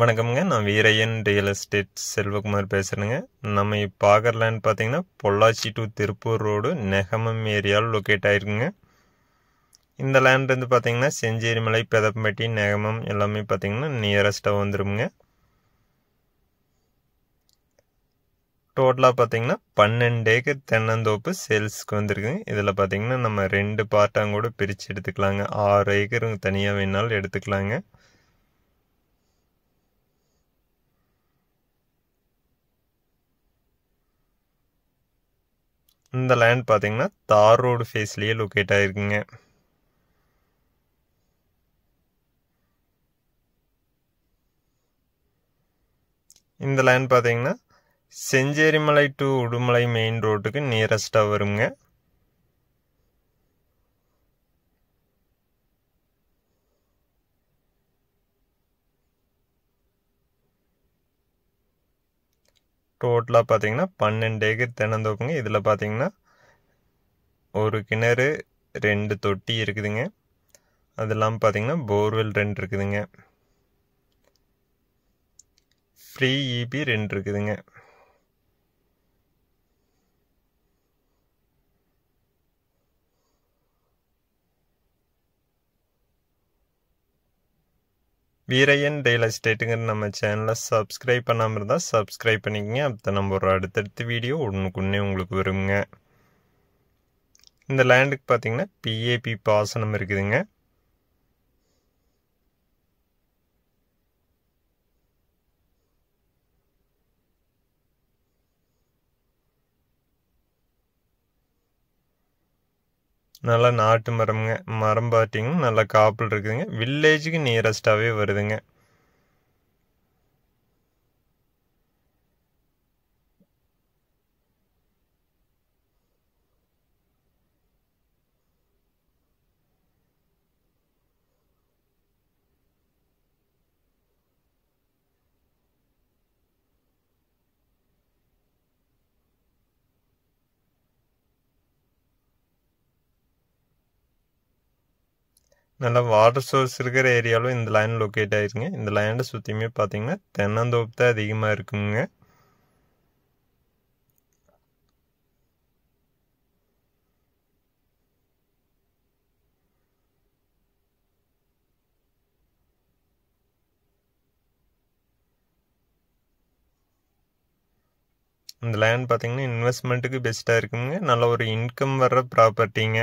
வணக்கம்ங்க. நான் Veeraiyan real estate Selvakumar பேசுகிறேங்க. நம்ம இப்போ பார்க்குற லேண்ட் பார்த்தீங்கன்னா பொள்ளாச்சி டு திருப்பூர் ரோடு நெகமம் ஏரியாவில் லொக்கேட் ஆகிருக்குங்க. இந்த லேண்ட் வந்து பார்த்தீங்கன்னா செஞ்சேரிமலை, பெதப்பம்பட்டி, நெகமம் எல்லாமே பார்த்தீங்கன்னா நியரஸ்ட்டாக வந்துடுங்க. டோட்டலாக பார்த்தீங்கன்னா 12 ஏக்கர் தென்னந்தோப்பு சேல்ஸ்க்கு வந்துருக்குங்க. இதில் பார்த்தீங்கன்னா நம்ம 2 பார்ட்டாக கூட பிரித்து எடுத்துக்கலாங்க. 6 ஏக்கர் தனியாக வேணாலும் எடுத்துக்கலாங்க. இந்த லேண்ட் பார்த்தீங்கன்னா தார் ரோடு ஃபேஸ்லேயே லொக்கேட் ஆகிருக்குங்க. இந்த லேண்ட் பார்த்தீங்கன்னா செஞ்சேரிமலை டு உடுமலை மெயின் ரோட்டுக்கு நியரஸ்ட்டாக வருங்க. டோட்டலாக பார்த்தீங்கன்னா 12 ஏக்கர் தென்னந்தோப்புங்க. இதில் பார்த்தீங்கன்னா ஒரு கிணறு, 2 தொட்டி இருக்குதுங்க. அது இல்லாமல் பார்த்தீங்கன்னா போர்வெல் 2 இருக்குதுங்க. ஃப்ரீ இபி 2 இருக்குதுங்க. வீரையன் ரியல் எஸ்டேட்டுங்கிற நம்ம சேனலை சப்ஸ்கிரைப் பண்ணாமல் இருந்தால் சப்ஸ்கிரைப் பண்ணிக்கங்க. அப்போ நம்ம ஒரு அடுத்தடுத்த வீடியோ ஒன்றுக்குன்னே உங்களுக்கு வருங்க. இந்த லேண்டுக்கு பார்த்தீங்கன்னா பிஏபி பாசனம் இருக்குதுங்க. நல்லா நாட்டு மரம்ங்க. மரம் பார்த்தீங்கன்னா நல்லா காப்பில் இருக்குதுங்க. வில்லேஜுக்கு நியரஸ்டாகவே வருதுங்க. நல்லா வாட்டர் சோர்ஸ் இருக்கிற ஏரியாவில் இந்த லேண்ட் லொக்கேட் ஆகிருக்குங்க. இந்த லேண்டை சுற்றியுமே பார்த்தீங்கன்னா தென்னந்தோப்பு தான் அதிகமாக இருக்குங்க. இந்த லேண்ட் பார்த்தீங்கன்னா இன்வெஸ்ட்மெண்ட்டுக்கு பெஸ்ட்டாக இருக்குங்க. நல்ல ஒரு இன்கம் வர்ற ப்ராப்பர்ட்டிங்க.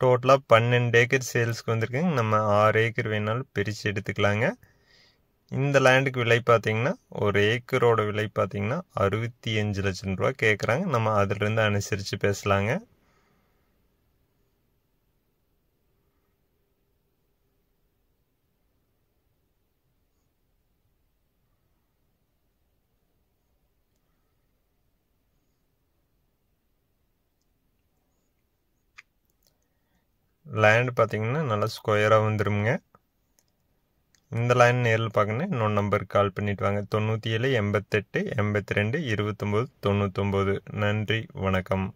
டோட்டலாக 12 ஏக்கர் சேல்ஸ்க்கு வந்துருக்குங்க. நம்ம 6 ஏக்கர் வேணாலும் பிரித்து எடுத்துக்கலாங்க. இந்த லேண்டுக்கு விலை பார்த்தீங்கன்னா ஒரு ஏக்கரோட விலை பார்த்தீங்கன்னா 65 லட்சம் ரூபா கேட்குறாங்க. நம்ம அதிலிருந்து அனுசரித்து பேசலாங்க. லேண்ட் பார்த்தீங்கன்னா நல்லா ஸ்கொயராக வந்துடுங்க. இந்த லேண்ட் நேரில் பார்க்கணும் இன்னொரு நம்பருக்கு கால் பண்ணிட்டு வாங்க. 97 88 82 29 99. நன்றி, வணக்கம்.